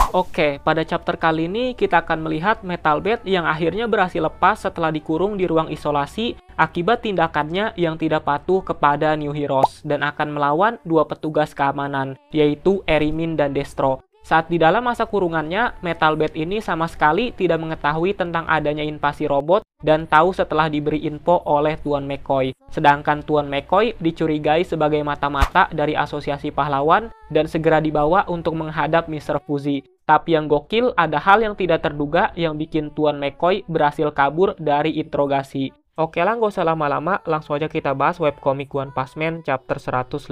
Oke, pada chapter kali ini kita akan melihat Metal Bat yang akhirnya berhasil lepas setelah dikurung di ruang isolasi akibat tindakannya yang tidak patuh kepada New Heroes dan akan melawan dua petugas keamanan, yaitu Erimin dan Destro. Saat di dalam masa kurungannya, Metal Bat ini sama sekali tidak mengetahui tentang adanya invasi robot dan tahu setelah diberi info oleh Tuan McCoy. Sedangkan Tuan McCoy dicurigai sebagai mata-mata dari asosiasi pahlawan dan segera dibawa untuk menghadap Mr. Fuzzy. Tapi yang gokil ada hal yang tidak terduga yang bikin Tuan McCoy berhasil kabur dari interogasi. Oke lah, nggak usah lama-lama, langsung aja kita bahas webcomic One Punch Man chapter 152.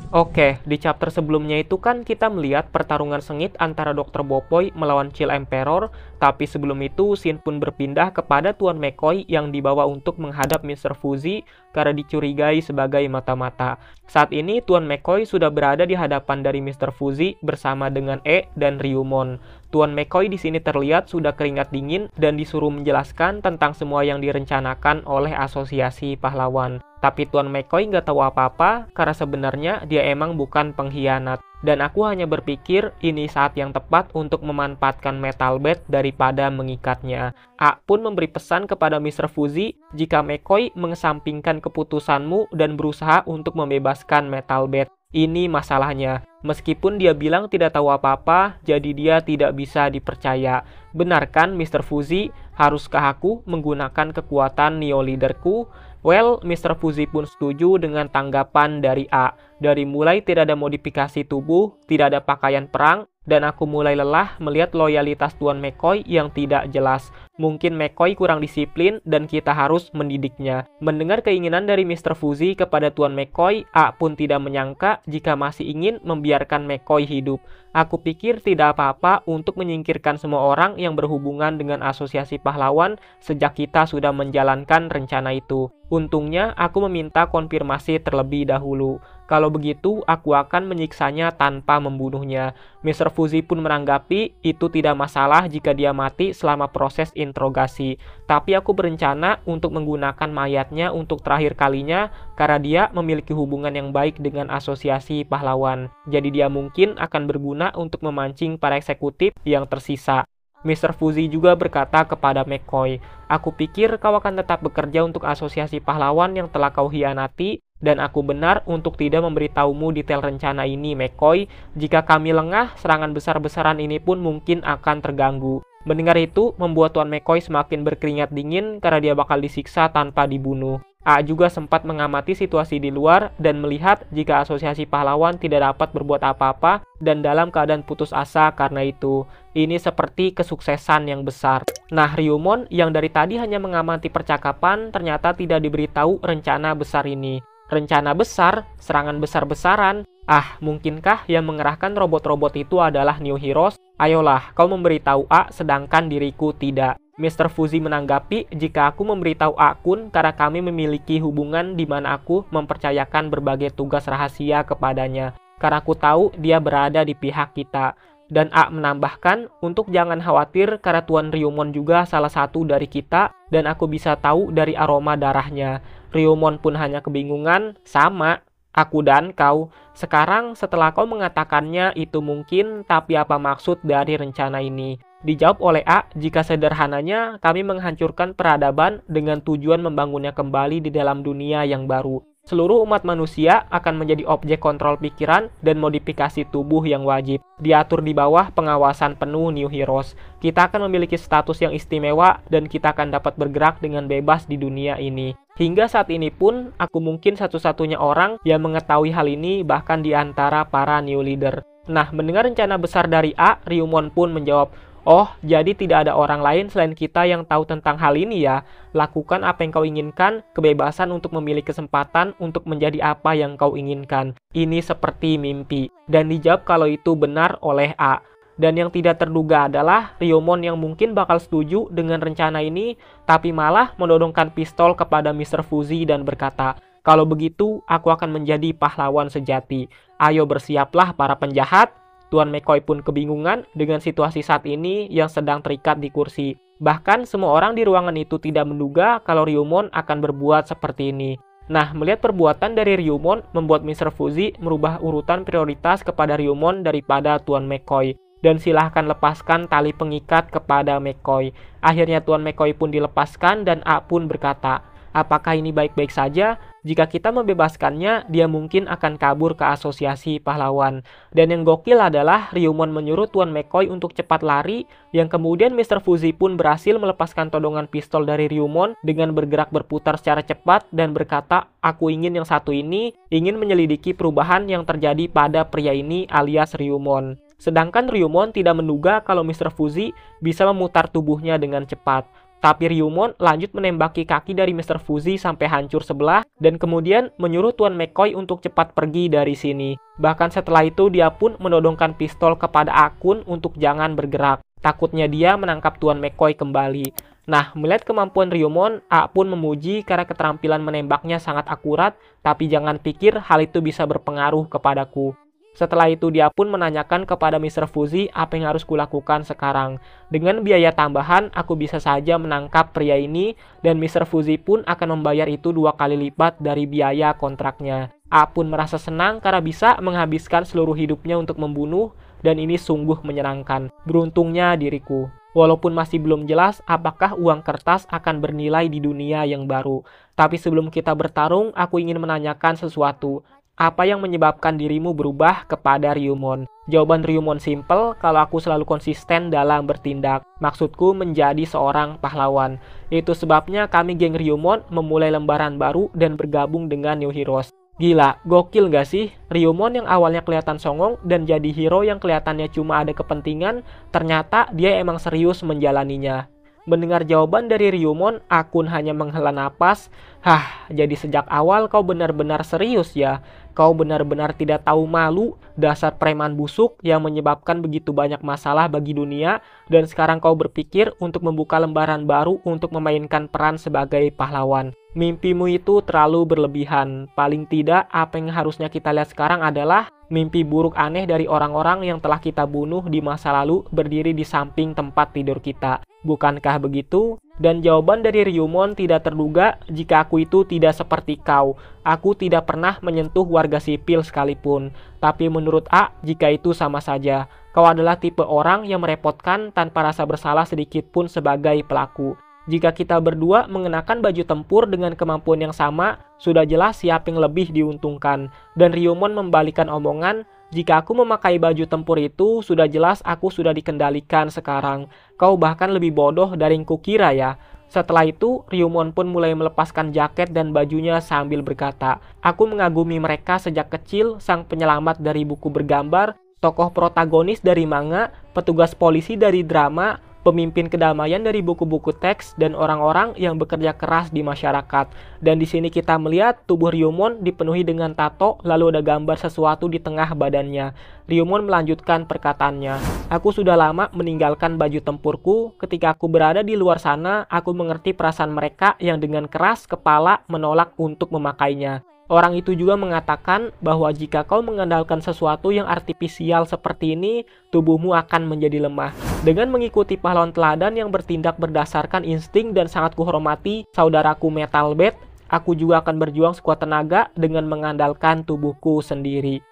Oke, di chapter sebelumnya itu kan kita melihat pertarungan sengit antara Dr. Bopoy melawan Chill Emperor, tapi sebelum itu scene pun berpindah kepada Tuan McCoy yang dibawa untuk menghadap Mr. Fuzzy karena dicurigai sebagai mata-mata. Saat ini Tuan McCoy sudah berada di hadapan dari Mr. Fuzzy bersama dengan E dan Ryumon. Tuan McCoy di sini terlihat sudah keringat dingin dan disuruh menjelaskan tentang semua yang direncanakan oleh asosiasi pahlawan. Tapi Tuan McCoy nggak tahu apa-apa karena sebenarnya dia emang bukan pengkhianat. Dan aku hanya berpikir ini saat yang tepat untuk memanfaatkan Metal Bat daripada mengikatnya. A pun memberi pesan kepada Mr. Fuzzy jika McCoy mengesampingkan keputusanmu dan berusaha untuk membebaskan Metal Bat. Ini masalahnya. Meskipun dia bilang tidak tahu apa-apa, jadi dia tidak bisa dipercaya. Benar kan Mr. Fuzzy? Haruskah aku menggunakan kekuatan Neo Leaderku? Well, Mr. Fuzzy pun setuju dengan tanggapan dari A. Dari mulai tidak ada modifikasi tubuh, tidak ada pakaian perang, dan aku mulai lelah melihat loyalitas Tuan McCoy yang tidak jelas. Mungkin McCoy kurang disiplin dan kita harus mendidiknya. Mendengar keinginan dari Mr. Fuzzy kepada Tuan McCoy, A pun tidak menyangka jika masih ingin membiarkan McCoy hidup. Aku pikir tidak apa-apa untuk menyingkirkan semua orang yang berhubungan dengan asosiasi pahlawan sejak kita sudah menjalankan rencana itu. Untungnya aku meminta konfirmasi terlebih dahulu. Kalau begitu, aku akan menyiksanya tanpa membunuhnya. Mr. Fuzzy pun menanggapi itu tidak masalah jika dia mati selama proses interogasi. Tapi aku berencana untuk menggunakan mayatnya untuk terakhir kalinya karena dia memiliki hubungan yang baik dengan asosiasi pahlawan. Jadi dia mungkin akan berguna untuk memancing para eksekutif yang tersisa. Mr. Fuzzy juga berkata kepada McCoy, aku pikir kau akan tetap bekerja untuk asosiasi pahlawan yang telah kau hianati, dan aku benar untuk tidak memberitahumu detail rencana ini, McCoy. Jika kami lengah, serangan besar-besaran ini pun mungkin akan terganggu. Mendengar itu, membuat Tuan McCoy semakin berkeringat dingin karena dia bakal disiksa tanpa dibunuh. A juga sempat mengamati situasi di luar dan melihat jika asosiasi pahlawan tidak dapat berbuat apa-apa dan dalam keadaan putus asa karena itu. Ini seperti kesuksesan yang besar. Nah, Ryumon yang dari tadi hanya mengamati percakapan ternyata tidak diberitahu rencana besar ini. Rencana besar, serangan besar-besaran. Ah, mungkinkah yang mengerahkan robot-robot itu adalah New Heroes? Ayolah, kau memberitahu A sedangkan diriku tidak. Mr. Fuzzy menanggapi jika aku memberitahu Akun karena kami memiliki hubungan di mana aku mempercayakan berbagai tugas rahasia kepadanya. Karena aku tahu dia berada di pihak kita. Dan A menambahkan untuk jangan khawatir karena Tuan Ryumon juga salah satu dari kita dan aku bisa tahu dari aroma darahnya. Ryumon pun hanya kebingungan, sama. Aku dan kau. Sekarang setelah kau mengatakannya itu mungkin, tapi apa maksud dari rencana ini? Dijawab oleh A, jika sederhananya kami menghancurkan peradaban dengan tujuan membangunnya kembali di dalam dunia yang baru. Seluruh umat manusia akan menjadi objek kontrol pikiran dan modifikasi tubuh yang wajib. Diatur di bawah pengawasan penuh New Heroes. Kita akan memiliki status yang istimewa dan kita akan dapat bergerak dengan bebas di dunia ini. Hingga saat ini pun, aku mungkin satu-satunya orang yang mengetahui hal ini bahkan di antara para New Leader. Nah, mendengar rencana besar dari A, Ryumon pun menjawab, oh, jadi tidak ada orang lain selain kita yang tahu tentang hal ini ya. Lakukan apa yang kau inginkan, kebebasan untuk memilih kesempatan untuk menjadi apa yang kau inginkan. Ini seperti mimpi. Dan dijawab kalau itu benar oleh A. Dan yang tidak terduga adalah Ryumon yang mungkin bakal setuju dengan rencana ini, tapi malah menodongkan pistol kepada Mr. Fuzzy dan berkata, kalau begitu, aku akan menjadi pahlawan sejati. Ayo bersiaplah para penjahat. Tuan McCoy pun kebingungan dengan situasi saat ini yang sedang terikat di kursi. Bahkan semua orang di ruangan itu tidak menduga kalau Ryumon akan berbuat seperti ini. Nah, melihat perbuatan dari Ryumon membuat Mr. Fuzi merubah urutan prioritas kepada Ryumon daripada Tuan McCoy. Dan silahkan lepaskan tali pengikat kepada McCoy. Akhirnya Tuan McCoy pun dilepaskan dan A pun berkata, apakah ini baik-baik saja? Jika kita membebaskannya, dia mungkin akan kabur ke asosiasi pahlawan. Dan yang gokil adalah Ryumon menyuruh Tuan McCoy untuk cepat lari, yang kemudian Mr. Fuzi pun berhasil melepaskan todongan pistol dari Ryumon dengan bergerak berputar secara cepat dan berkata, aku ingin yang satu ini, ingin menyelidiki perubahan yang terjadi pada pria ini alias Ryumon. Sedangkan Ryumon tidak menduga kalau Mr. Fuzi bisa memutar tubuhnya dengan cepat. Tapi Ryumon lanjut menembaki kaki dari Mr. Fuzi sampai hancur sebelah dan kemudian menyuruh Tuan McCoy untuk cepat pergi dari sini. Bahkan setelah itu dia pun menodongkan pistol kepada Akun untuk jangan bergerak. Takutnya dia menangkap Tuan McCoy kembali. Nah, melihat kemampuan Ryumon, A pun memuji karena keterampilan menembaknya sangat akurat, tapi jangan pikir hal itu bisa berpengaruh kepadaku. Setelah itu dia pun menanyakan kepada Mr. Fuzi apa yang harus kulakukan sekarang. Dengan biaya tambahan, aku bisa saja menangkap pria ini dan Mr. Fuzi pun akan membayar itu 2 kali lipat dari biaya kontraknya. A pun merasa senang karena bisa menghabiskan seluruh hidupnya untuk membunuh dan ini sungguh menyenangkan. Beruntungnya diriku. Walaupun masih belum jelas apakah uang kertas akan bernilai di dunia yang baru. Tapi sebelum kita bertarung, aku ingin menanyakan sesuatu. Apa yang menyebabkan dirimu berubah kepada Ryumon? Jawaban Ryumon simple, kalau aku selalu konsisten dalam bertindak. Maksudku menjadi seorang pahlawan. Itu sebabnya kami geng Ryumon memulai lembaran baru dan bergabung dengan New Heroes. Gila, gokil gak sih? Ryumon yang awalnya kelihatan songong dan jadi hero yang kelihatannya cuma ada kepentingan, ternyata dia emang serius menjalaninya. Mendengar jawaban dari Ryumon, Akun hanya menghela napas. Jadi sejak awal kau benar-benar serius ya? Kau benar-benar tidak tahu malu, dasar preman busuk yang menyebabkan begitu banyak masalah bagi dunia, dan sekarang kau berpikir untuk membuka lembaran baru untuk memainkan peran sebagai pahlawan. Mimpimu itu terlalu berlebihan. Paling tidak, apa yang harusnya kita lihat sekarang adalah mimpi buruk aneh dari orang-orang yang telah kita bunuh di masa lalu berdiri di samping tempat tidur kita. Bukankah begitu? Dan jawaban dari Ryumon tidak terduga, jika aku itu tidak seperti kau. Aku tidak pernah menyentuh warga sipil sekalipun. Tapi menurut A, jika itu sama saja. Kau adalah tipe orang yang merepotkan tanpa rasa bersalah sedikit pun sebagai pelaku. Jika kita berdua mengenakan baju tempur dengan kemampuan yang sama, sudah jelas siapa yang lebih diuntungkan. Dan Ryumon membalikan omongan, jika aku memakai baju tempur itu, sudah jelas aku sudah dikendalikan sekarang. Kau bahkan lebih bodoh dari yang kukira ya. Setelah itu, Ryumon pun mulai melepaskan jaket dan bajunya sambil berkata, aku mengagumi mereka sejak kecil, sang penyelamat dari buku bergambar, tokoh protagonis dari manga, petugas polisi dari drama, pemimpin kedamaian dari buku-buku teks, dan orang-orang yang bekerja keras di masyarakat. Dan di sini kita melihat tubuh Ryumon dipenuhi dengan tato, lalu ada gambar sesuatu di tengah badannya. Ryumon melanjutkan perkataannya, aku sudah lama meninggalkan baju tempurku. Ketika aku berada di luar sana, aku mengerti perasaan mereka yang dengan keras kepala menolak untuk memakainya. Orang itu juga mengatakan bahwa jika kau mengandalkan sesuatu yang artifisial seperti ini, tubuhmu akan menjadi lemah. Dengan mengikuti pahlawan teladan yang bertindak berdasarkan insting dan sangat kuhormati saudaraku Metal Bat, aku juga akan berjuang sekuat tenaga dengan mengandalkan tubuhku sendiri.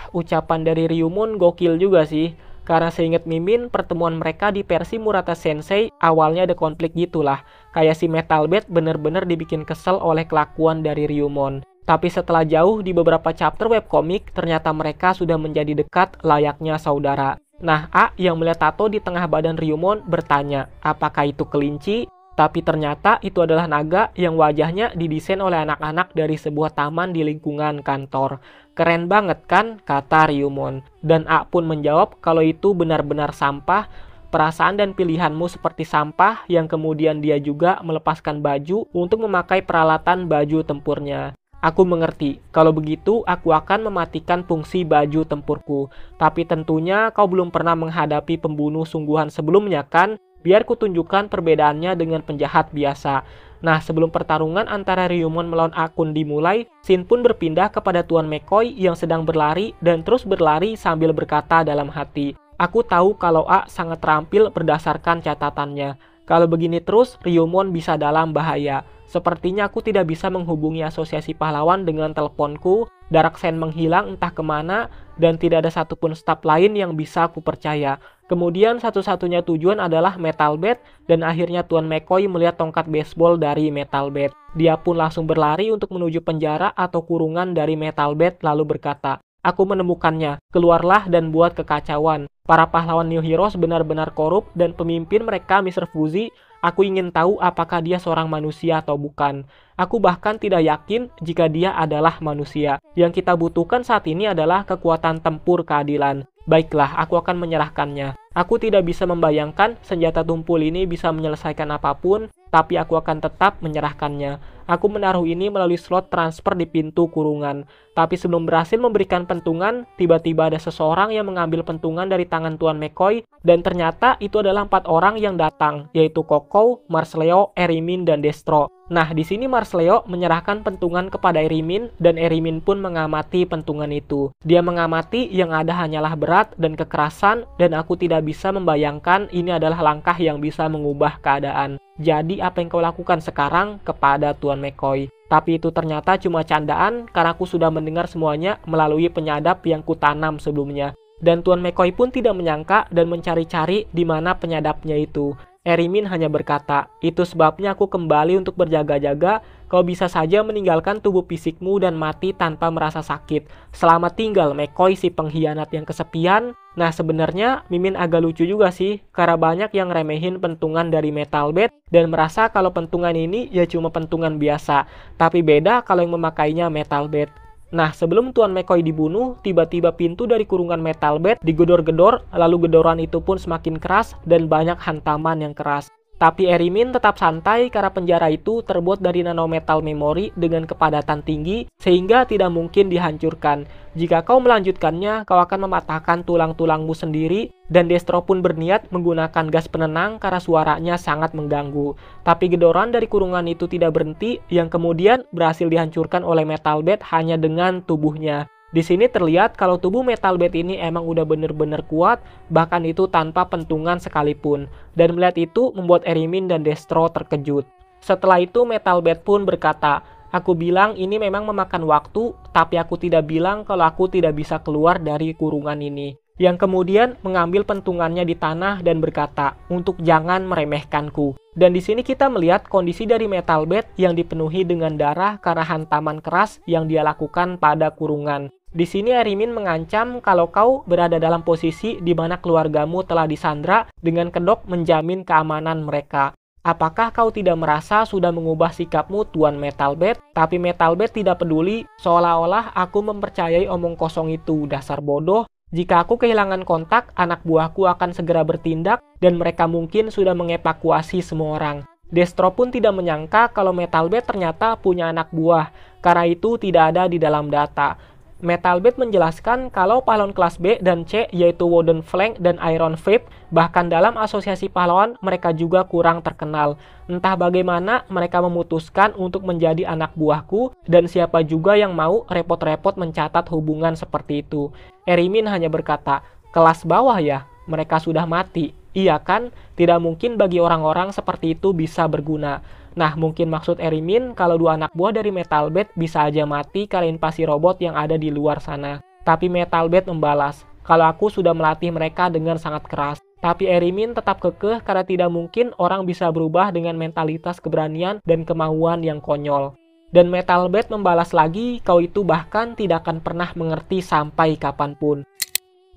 Ucapan dari Ryumon gokil juga sih. Karena seingat Mimin, pertemuan mereka di versi Murata Sensei awalnya ada konflik gitulah. Kayak si Metal Bat bener-bener dibikin kesel oleh kelakuan dari Ryumon. Tapi setelah jauh di beberapa chapter webkomik, ternyata mereka sudah menjadi dekat layaknya saudara. Nah, A yang melihat tato di tengah badan Ryumon bertanya, apakah itu kelinci? Tapi ternyata itu adalah naga yang wajahnya didesain oleh anak-anak dari sebuah taman di lingkungan kantor. Keren banget kan, kata Ryumon. Dan A pun menjawab kalau itu benar-benar sampah. Perasaan dan pilihanmu seperti sampah yang kemudian dia juga melepaskan baju untuk memakai peralatan baju tempurnya. Aku mengerti, kalau begitu aku akan mematikan fungsi baju tempurku. Tapi tentunya kau belum pernah menghadapi pembunuh sungguhan sebelumnya kan? Biar kutunjukkan perbedaannya dengan penjahat biasa. Nah, sebelum pertarungan antara Ryumon melawan Akun dimulai, Shin pun berpindah kepada Tuan McCoy yang sedang berlari dan terus berlari sambil berkata dalam hati, aku tahu kalau A sangat terampil berdasarkan catatannya. Kalau begini terus, Ryumon bisa dalam bahaya. Sepertinya aku tidak bisa menghubungi asosiasi pahlawan dengan teleponku, Darkseid menghilang entah kemana, dan tidak ada satupun staf lain yang bisa aku percaya. Kemudian satu-satunya tujuan adalah Metal Bat, dan akhirnya Tuan McCoy melihat tongkat baseball dari Metal Bat. Dia pun langsung berlari untuk menuju penjara atau kurungan dari Metal Bat lalu berkata, "Aku menemukannya, keluarlah dan buat kekacauan. Para pahlawan New Heroes benar-benar korup dan pemimpin mereka Mr. Fuzi, aku ingin tahu apakah dia seorang manusia atau bukan. Aku bahkan tidak yakin jika dia adalah manusia. Yang kita butuhkan saat ini adalah kekuatan tempur keadilan. Baiklah, aku akan menyerahkannya. Aku tidak bisa membayangkan senjata tumpul ini bisa menyelesaikan apapun, tapi aku akan tetap menyerahkannya. Aku menaruh ini melalui slot transfer di pintu kurungan. Tapi sebelum berhasil memberikan pentungan, tiba-tiba ada seseorang yang mengambil pentungan dari tangan Tuan McCoy, dan ternyata itu adalah 4 orang yang datang, yaitu Koko, Marsleo, Erimin, dan Destro. Nah, di sini Marsleo menyerahkan pentungan kepada Erimin, dan Erimin pun mengamati pentungan itu. Dia mengamati yang ada hanyalah berat dan kekerasan, dan aku tidak bisa membayangkan ini adalah langkah yang bisa mengubah keadaan. Jadi apa yang kau lakukan sekarang kepada Tuan McCoy? Tapi itu ternyata cuma candaan karena aku sudah mendengar semuanya melalui penyadap yang kutanam sebelumnya. Dan Tuan McCoy pun tidak menyangka dan mencari-cari di mana penyadapnya itu. Erimin hanya berkata, "Itu sebabnya aku kembali untuk berjaga-jaga. Kau bisa saja meninggalkan tubuh fisikmu dan mati tanpa merasa sakit. Selamat tinggal McCoy, si pengkhianat yang kesepian." Nah, sebenarnya Mimin agak lucu juga sih, karena banyak yang remehin pentungan dari Metal Bat dan merasa kalau pentungan ini ya cuma pentungan biasa. Tapi beda kalau yang memakainya Metal Bat. Nah, sebelum Tuan McCoy dibunuh, tiba-tiba pintu dari kurungan Metal Bat digedor-gedor, lalu gedoran itu pun semakin keras dan banyak hantaman yang keras. Tapi Erimin tetap santai karena penjara itu terbuat dari nanometal memori dengan kepadatan tinggi sehingga tidak mungkin dihancurkan. Jika kau melanjutkannya, kau akan mematahkan tulang-tulangmu sendiri, dan Destro pun berniat menggunakan gas penenang karena suaranya sangat mengganggu. Tapi gedoran dari kurungan itu tidak berhenti, yang kemudian berhasil dihancurkan oleh Metal Bat hanya dengan tubuhnya. Di sini terlihat kalau tubuh Metal Bat ini emang udah bener-bener kuat, bahkan itu tanpa pentungan sekalipun. Dan melihat itu membuat Erimin dan Destro terkejut. Setelah itu Metal Bat pun berkata, "Aku bilang ini memang memakan waktu, tapi aku tidak bilang kalau aku tidak bisa keluar dari kurungan ini." Yang kemudian mengambil pentungannya di tanah dan berkata, "Untuk jangan meremehkanku." Dan di sini kita melihat kondisi dari Metal Bat yang dipenuhi dengan darah karena hantaman keras yang dia lakukan pada kurungan. Di sini Erimin mengancam kalau kau berada dalam posisi di mana keluargamu telah disandra dengan kedok menjamin keamanan mereka. Apakah kau tidak merasa sudah mengubah sikapmu, Tuan Metal Bat? Tapi Metal Bat tidak peduli, seolah-olah aku mempercayai omong kosong itu, dasar bodoh. Jika aku kehilangan kontak, anak buahku akan segera bertindak dan mereka mungkin sudah mengevakuasi semua orang. Destro pun tidak menyangka kalau Metal Bat ternyata punya anak buah, karena itu tidak ada di dalam data. Metal Bat menjelaskan kalau pahlawan kelas B dan C yaitu Wooden Flank dan Iron Fist, bahkan dalam asosiasi pahlawan mereka juga kurang terkenal. Entah bagaimana mereka memutuskan untuk menjadi anak buahku dan siapa juga yang mau repot-repot mencatat hubungan seperti itu. Erimin hanya berkata, "Kelas bawah ya? Mereka sudah mati." Iya kan? Tidak mungkin bagi orang-orang seperti itu bisa berguna. Nah, mungkin maksud Erimin kalau 2 anak buah dari Metal Bat bisa aja mati karena invasi robot yang ada di luar sana. Tapi Metal Bat membalas, kalau aku sudah melatih mereka dengan sangat keras. Tapi Erimin tetap kekeh karena tidak mungkin orang bisa berubah dengan mentalitas keberanian dan kemauan yang konyol. Dan Metal Bat membalas lagi, kau itu bahkan tidak akan pernah mengerti sampai kapanpun.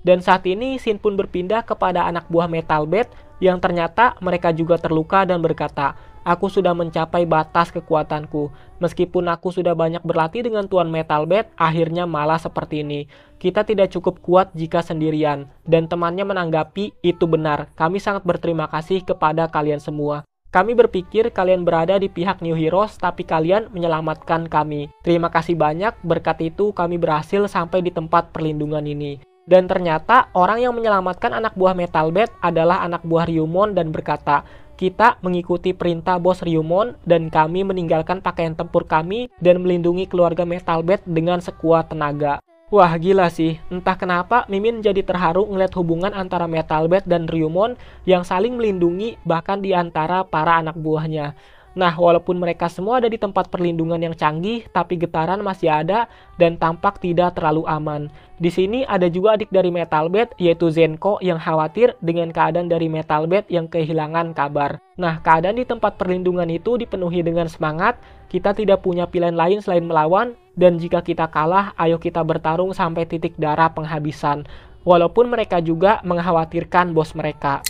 Dan saat ini Shin pun berpindah kepada anak buah Metal Bat yang ternyata mereka juga terluka dan berkata, "Aku sudah mencapai batas kekuatanku. Meskipun aku sudah banyak berlatih dengan Tuan Metal Bat, akhirnya malah seperti ini. Kita tidak cukup kuat jika sendirian." Dan temannya menanggapi, "Itu benar. Kami sangat berterima kasih kepada kalian semua. Kami berpikir kalian berada di pihak New Heroes, tapi kalian menyelamatkan kami. Terima kasih banyak, berkat itu kami berhasil sampai di tempat perlindungan ini." Dan ternyata orang yang menyelamatkan anak buah Metal Bat adalah anak buah Ryumon dan berkata, "Kita mengikuti perintah bos Ryumon dan kami meninggalkan pakaian tempur kami dan melindungi keluarga Metal Bat dengan sekuat tenaga." Wah gila sih, entah kenapa Mimin jadi terharu ngeliat hubungan antara Metalbed dan Ryumon yang saling melindungi bahkan di antara para anak buahnya. Nah, walaupun mereka semua ada di tempat perlindungan yang canggih, tapi getaran masih ada dan tampak tidak terlalu aman. Di sini ada juga adik dari Metalbed, yaitu Zenko yang khawatir dengan keadaan dari Metalbed yang kehilangan kabar. Nah, keadaan di tempat perlindungan itu dipenuhi dengan semangat, kita tidak punya pilihan lain selain melawan, dan jika kita kalah, ayo kita bertarung sampai titik darah penghabisan. Walaupun mereka juga mengkhawatirkan bos mereka.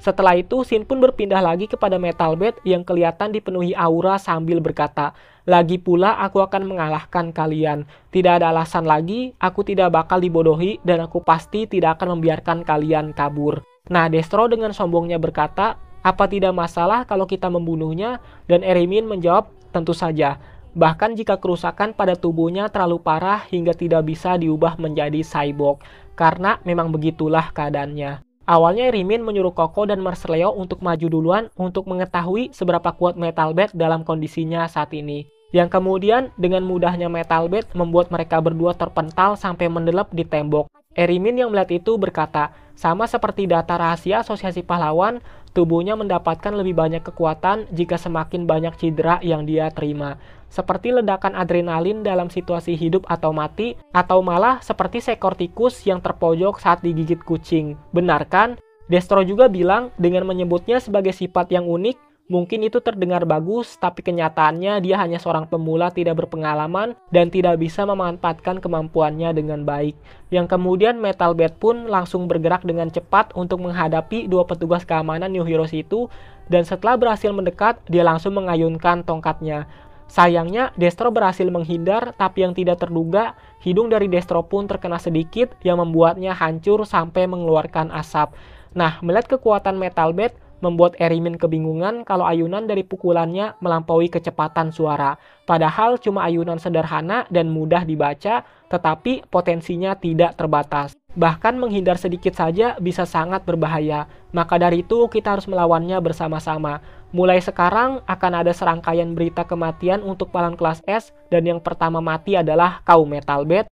Setelah itu, Shin pun berpindah lagi kepada Metalbed yang kelihatan dipenuhi aura sambil berkata, "Lagi pula aku akan mengalahkan kalian. Tidak ada alasan lagi, aku tidak bakal dibodohi dan aku pasti tidak akan membiarkan kalian kabur." Nah, Destro dengan sombongnya berkata, "Apa tidak masalah kalau kita membunuhnya?" Dan Erimin menjawab, "Tentu saja. Bahkan jika kerusakan pada tubuhnya terlalu parah hingga tidak bisa diubah menjadi cyborg. Karena memang begitulah keadaannya." Awalnya Rimin menyuruh Koko dan Marceleo untuk maju duluan untuk mengetahui seberapa kuat Metalbed dalam kondisinya saat ini. Yang kemudian dengan mudahnya Metalbed membuat mereka berdua terpental sampai mendelep di tembok. Erimin yang melihat itu berkata, sama seperti data rahasia asosiasi pahlawan, tubuhnya mendapatkan lebih banyak kekuatan jika semakin banyak cedera yang dia terima. Seperti ledakan adrenalin dalam situasi hidup atau mati, atau malah seperti seekor tikus yang terpojok saat digigit kucing. Benar kan? Destro juga bilang dengan menyebutnya sebagai sifat yang unik, mungkin itu terdengar bagus, tapi kenyataannya dia hanya seorang pemula tidak berpengalaman dan tidak bisa memanfaatkan kemampuannya dengan baik. Yang kemudian Metalbed pun langsung bergerak dengan cepat untuk menghadapi dua petugas keamanan New Heroes itu, dan setelah berhasil mendekat, dia langsung mengayunkan tongkatnya. Sayangnya, Destro berhasil menghindar, tapi yang tidak terduga, hidung dari Destro pun terkena sedikit yang membuatnya hancur sampai mengeluarkan asap. Nah, melihat kekuatan Metalbed, membuat Erimin kebingungan kalau ayunan dari pukulannya melampaui kecepatan suara. Padahal cuma ayunan sederhana dan mudah dibaca, tetapi potensinya tidak terbatas. Bahkan menghindar sedikit saja bisa sangat berbahaya. Maka dari itu kita harus melawannya bersama-sama. Mulai sekarang akan ada serangkaian berita kematian untuk pahlawan kelas S, dan yang pertama mati adalah kau Metalbed.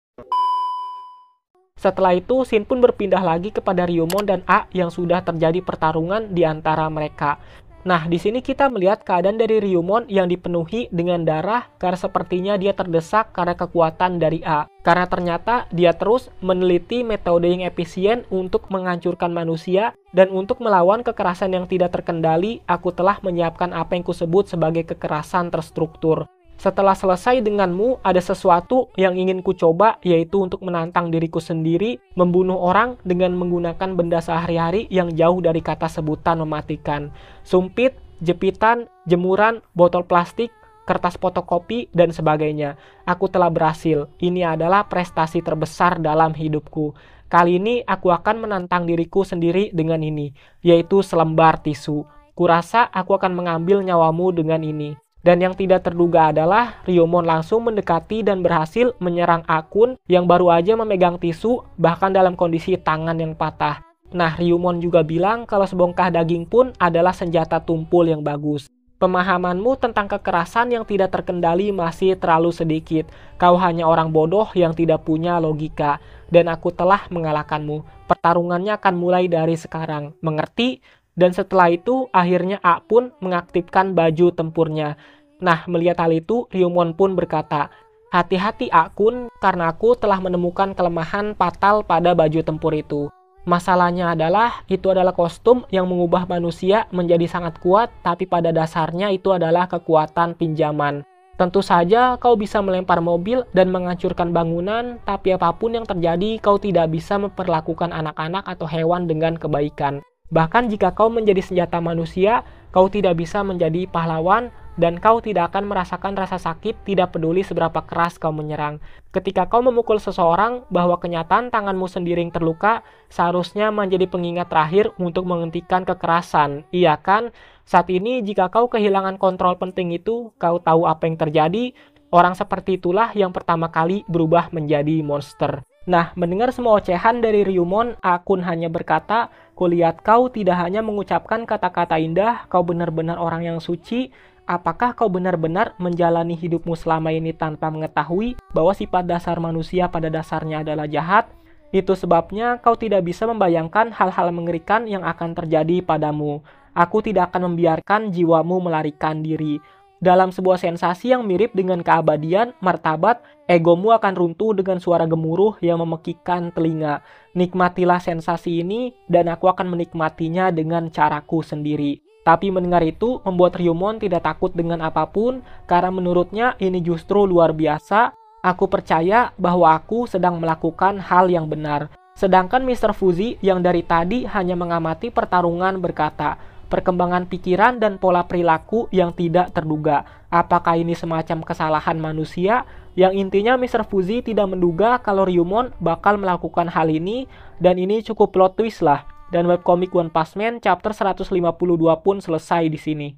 Setelah itu, Shin pun berpindah lagi kepada Ryumon dan A yang sudah terjadi pertarungan di antara mereka. Nah, di sini kita melihat keadaan dari Ryumon yang dipenuhi dengan darah karena sepertinya dia terdesak karena kekuatan dari A. Karena ternyata dia terus meneliti metode yang efisien untuk menghancurkan manusia dan untuk melawan kekerasan yang tidak terkendali, aku telah menyiapkan apa yang kusebut sebagai kekerasan terstruktur. Setelah selesai denganmu, ada sesuatu yang ingin ku coba, yaitu untuk menantang diriku sendiri, membunuh orang dengan menggunakan benda sehari-hari yang jauh dari kata sebutan mematikan. Sumpit, jepitan, jemuran, botol plastik, kertas fotokopi, dan sebagainya. Aku telah berhasil. Ini adalah prestasi terbesar dalam hidupku. Kali ini aku akan menantang diriku sendiri dengan ini, yaitu selembar tisu. Kurasa aku akan mengambil nyawamu dengan ini. Dan yang tidak terduga adalah Ryumon langsung mendekati dan berhasil menyerang akun yang baru aja memegang tisu, bahkan dalam kondisi tangan yang patah. Nah, Ryumon juga bilang kalau sebongkah daging pun adalah senjata tumpul yang bagus. Pemahamanmu tentang kekerasan yang tidak terkendali masih terlalu sedikit. Kau hanya orang bodoh yang tidak punya logika. Dan aku telah mengalahkanmu. Pertarungannya akan mulai dari sekarang. Mengerti? Dan setelah itu, akhirnya A pun mengaktifkan baju tempurnya. Nah, melihat hal itu, Ryumon pun berkata, "Hati-hati Akun, karena aku telah menemukan kelemahan fatal pada baju tempur itu. Masalahnya adalah, itu adalah kostum yang mengubah manusia menjadi sangat kuat, tapi pada dasarnya itu adalah kekuatan pinjaman. Tentu saja kau bisa melempar mobil dan menghancurkan bangunan, tapi apapun yang terjadi, kau tidak bisa memperlakukan anak-anak atau hewan dengan kebaikan. Bahkan jika kau menjadi senjata manusia, kau tidak bisa menjadi pahlawan dan kau tidak akan merasakan rasa sakit tidak peduli seberapa keras kau menyerang. Ketika kau memukul seseorang, bahwa kenyataan tanganmu sendiri yang terluka seharusnya menjadi pengingat terakhir untuk menghentikan kekerasan. Iya kan? Saat ini jika kau kehilangan kontrol penting itu, kau tahu apa yang terjadi, orang seperti itulah yang pertama kali berubah menjadi monster." Nah, mendengar semua ocehan dari Ryumon, Akun hanya berkata, "Kulihat kau tidak hanya mengucapkan kata-kata indah, kau benar-benar orang yang suci. apakah kau benar-benar menjalani hidupmu selama ini tanpa mengetahui bahwa sifat dasar manusia pada dasarnya adalah jahat? Itu sebabnya kau tidak bisa membayangkan hal-hal mengerikan yang akan terjadi padamu. Aku tidak akan membiarkan jiwamu melarikan diri. Dalam sebuah sensasi yang mirip dengan keabadian, martabat, egomu akan runtuh dengan suara gemuruh yang memekikkan telinga. Nikmatilah sensasi ini dan aku akan menikmatinya dengan caraku sendiri. Tapi mendengar itu membuat Ryumon tidak takut dengan apapun karena menurutnya ini justru luar biasa. Aku percaya bahwa aku sedang melakukan hal yang benar. Sedangkan Mr. Fuji yang dari tadi hanya mengamati pertarungan berkata, perkembangan pikiran dan pola perilaku yang tidak terduga. Apakah ini semacam kesalahan manusia? Yang intinya Mr. Fuji tidak menduga kalau Ryumon bakal melakukan hal ini, dan ini cukup plot twist lah. Dan webcomic One Punch Man chapter 152 pun selesai di sini.